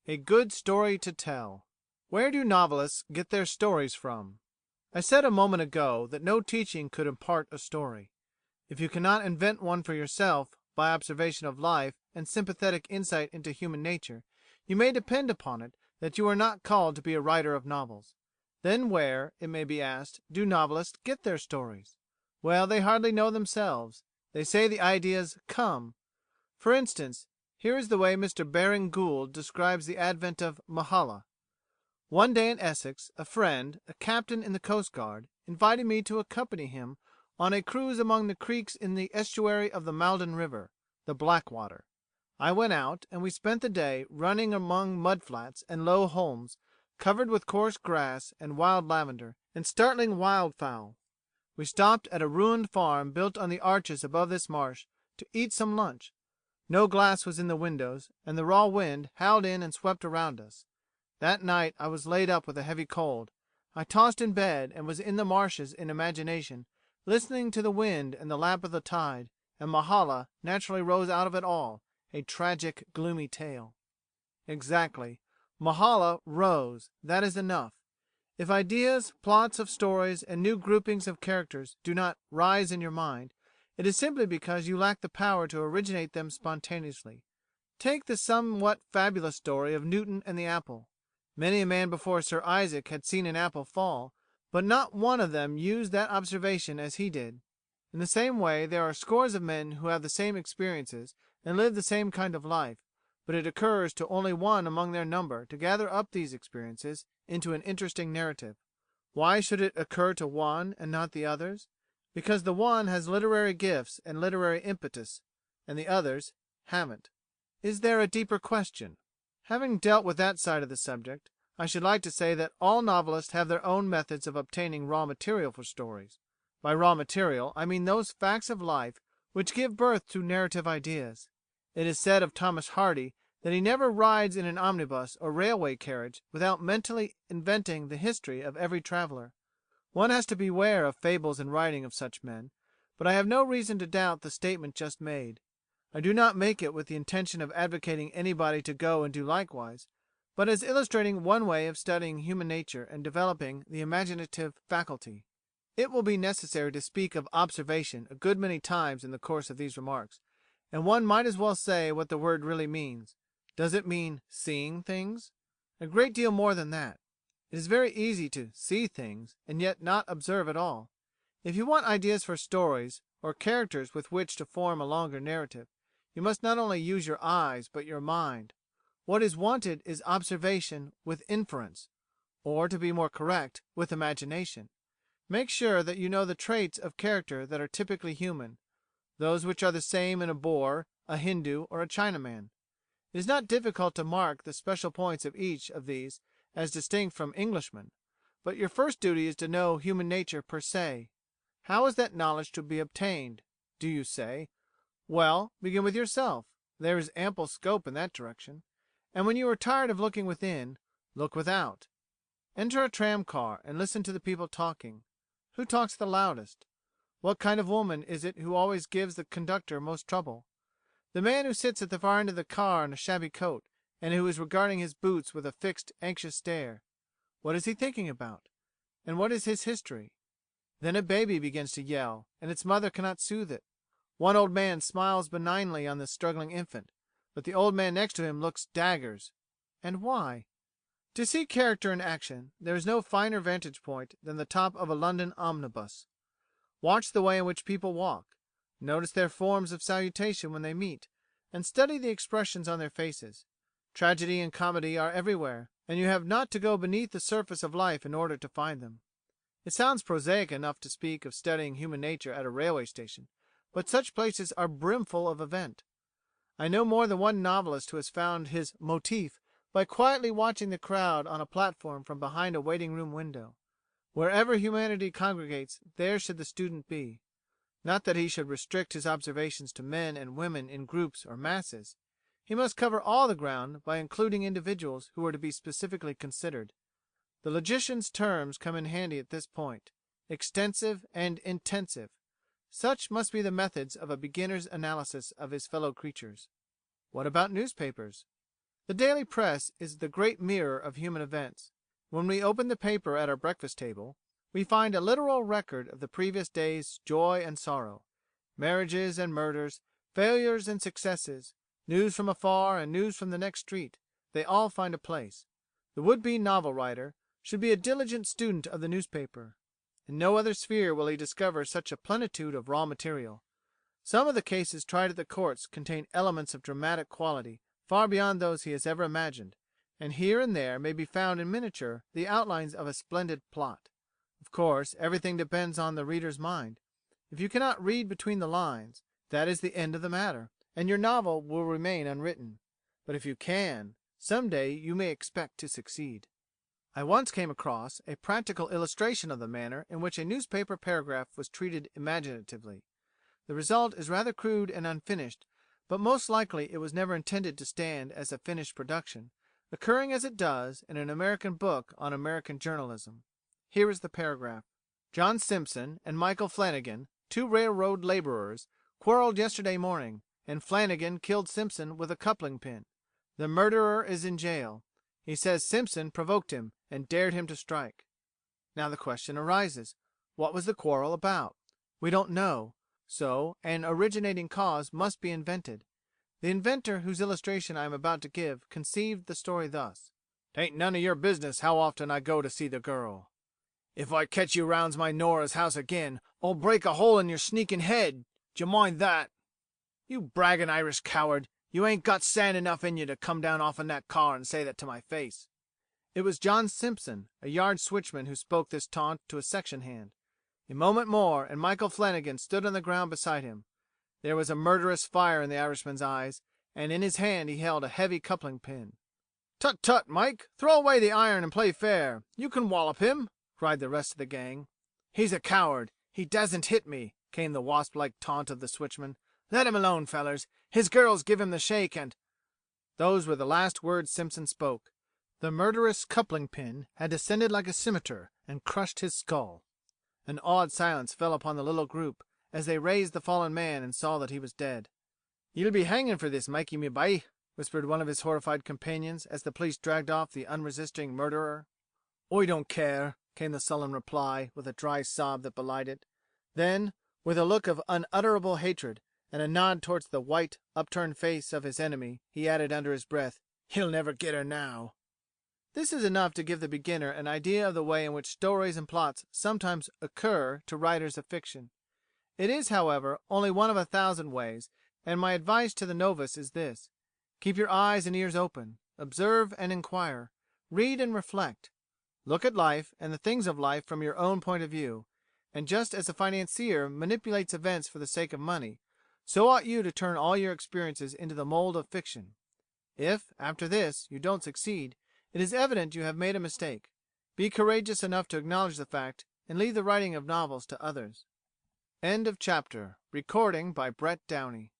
A good story to tell. Where do novelists get their stories from? I said a moment ago that no teaching could impart a story. If you cannot invent one for yourself, by observation of life and sympathetic insight into human nature, you may depend upon it that you are not called to be a writer of novels. Then where, it may be asked, do novelists get their stories? Well, they hardly know themselves. They say the ideas come. For instance, here is the way Mr Baring Gould describes the advent of Mahala. One day in Essex, a friend, a captain in the Coast Guard, invited me to accompany him on a cruise among the creeks in the estuary of the Maldon River, the Blackwater. I went out, and we spent the day running among mud flats and low holms, covered with coarse grass and wild lavender and startling wildfowl. We stopped at a ruined farm built on the arches above this marsh to eat some lunch. No glass was in the windows, and the raw wind howled in and swept around us. That night I was laid up with a heavy cold. I tossed in bed and was in the marshes in imagination, listening to the wind and the lap of the tide, and Mahala naturally rose out of it all, a tragic, gloomy tale. Exactly. Mahala rose. That is enough. If ideas, plots of stories, and new groupings of characters do not rise in your mind, it is simply because you lack the power to originate them spontaneously. Take the somewhat fabulous story of Newton and the apple. Many a man before Sir Isaac had seen an apple fall, but not one of them used that observation as he did. In the same way, there are scores of men who have the same experiences and live the same kind of life, but it occurs to only one among their number to gather up these experiences into an interesting narrative. Why should it occur to one and not the others? Because the one has literary gifts and literary impetus, and the others haven't. Is there a deeper question? Having dealt with that side of the subject, I should like to say that all novelists have their own methods of obtaining raw material for stories. By raw material I mean those facts of life which give birth to narrative ideas. It is said of Thomas Hardy that he never rides in an omnibus or railway carriage without mentally inventing the history of every traveller. One has to beware of fables in writing of such men, but I have no reason to doubt the statement just made. I do not make it with the intention of advocating anybody to go and do likewise, but as illustrating one way of studying human nature and developing the imaginative faculty. It will be necessary to speak of observation a good many times in the course of these remarks, and one might as well say what the word really means. Does it mean seeing things? A great deal more than that. It is very easy to see things and yet not observe at all. If you want ideas for stories, or characters with which to form a longer narrative, you must not only use your eyes but your mind. What is wanted is observation with inference, or, to be more correct, with imagination. Make sure that you know the traits of character that are typically human, those which are the same in a Boer, a Hindu, or a Chinaman. It is not difficult to mark the special points of each of these as distinct from Englishmen, but your first duty is to know human nature per se. How is that knowledge to be obtained? Do you say? Well, begin with yourself. There is ample scope in that direction. And when you are tired of looking within, look without. Enter a tram car and listen to the people talking. Who talks the loudest? What kind of woman is it who always gives the conductor most trouble? The man who sits at the far end of the car in a shabby coat, and who is regarding his boots with a fixed, anxious stare. What is he thinking about? And what is his history? Then a baby begins to yell, and its mother cannot soothe it. One old man smiles benignly on the struggling infant, but the old man next to him looks daggers. And why? To see character in action, there is no finer vantage point than the top of a London omnibus. Watch the way in which people walk. Notice their forms of salutation when they meet, and study the expressions on their faces. Tragedy and comedy are everywhere, and you have not to go beneath the surface of life in order to find them. It sounds prosaic enough to speak of studying human nature at a railway station, but such places are brimful of event. I know more than one novelist who has found his motif by quietly watching the crowd on a platform from behind a waiting room window. Wherever humanity congregates, there should the student be. Not that he should restrict his observations to men and women in groups or masses. He must cover all the ground by including individuals who are to be specifically considered. The logician's terms come in handy at this point: extensive and intensive. Such must be the methods of a beginner's analysis of his fellow creatures. What about newspapers? The daily press is the great mirror of human events. When we open the paper at our breakfast table, we find a literal record of the previous day's joy and sorrow. Marriages and murders, failures and successes, news from afar and news from the next street, they all find a place. The would-be novel writer should be a diligent student of the newspaper. In no other sphere will he discover such a plenitude of raw material. Some of the cases tried at the courts contain elements of dramatic quality far beyond those he has ever imagined, and here and there may be found in miniature the outlines of a splendid plot. Of course, everything depends on the reader's mind. If you cannot read between the lines, that is the end of the matter, and your novel will remain unwritten. But if you can, some day you may expect to succeed. I once came across a practical illustration of the manner in which a newspaper paragraph was treated imaginatively. The result is rather crude and unfinished, but most likely it was never intended to stand as a finished production, occurring as it does in an American book on American journalism. Here is the paragraph. John Simpson and Michael Flanagan, two railroad laborers, quarreled yesterday morning, and Flanagan killed Simpson with a coupling pin. The murderer is in jail. He says Simpson provoked him and dared him to strike. Now the question arises, what was the quarrel about? We don't know, so an originating cause must be invented. The inventor whose illustration I am about to give conceived the story thus. "'Tain't none of your business how often I go to see the girl. If I catch you rounds my Nora's house again, I'll break a hole in your sneaking head. D'you mind that? You bragging Irish coward, you ain't got sand enough in you to come down off'n that car and say that to my face." It was John Simpson, a yard switchman, who spoke this taunt to a section hand. A moment more and Michael Flanagan stood on the ground beside him. There was a murderous fire in the Irishman's eyes, and in his hand he held a heavy coupling pin. "Tut, tut, Mike! Throw away the iron and play fair. You can wallop him!" cried the rest of the gang. "He's a coward. He dassn't hit me," came the wasp-like taunt of the switchman. "Let him alone, fellers. His girls give him the shake and—" Those were the last words Simpson spoke. The murderous coupling pin had descended like a scimitar and crushed his skull. An awed silence fell upon the little group as they raised the fallen man and saw that he was dead. "Ye'll be hanging for this, Mikey, me bye," whispered one of his horrified companions as the police dragged off the unresisting murderer. "I don't care," came the sullen reply, with a dry sob that belied it. Then, with a look of unutterable hatred, and a nod towards the white, upturned face of his enemy, he added under his breath, "He'll never get her now." This is enough to give the beginner an idea of the way in which stories and plots sometimes occur to writers of fiction. It is, however, only one of 1,000 ways, and my advice to the novice is this: keep your eyes and ears open, observe and inquire, read and reflect. Look at life and the things of life from your own point of view, and just as a financier manipulates events for the sake of money, so ought you to turn all your experiences into the mold of fiction. If, after this, you don't succeed, it is evident you have made a mistake. Be courageous enough to acknowledge the fact and leave the writing of novels to others. End of chapter. Recording by Brett Downey.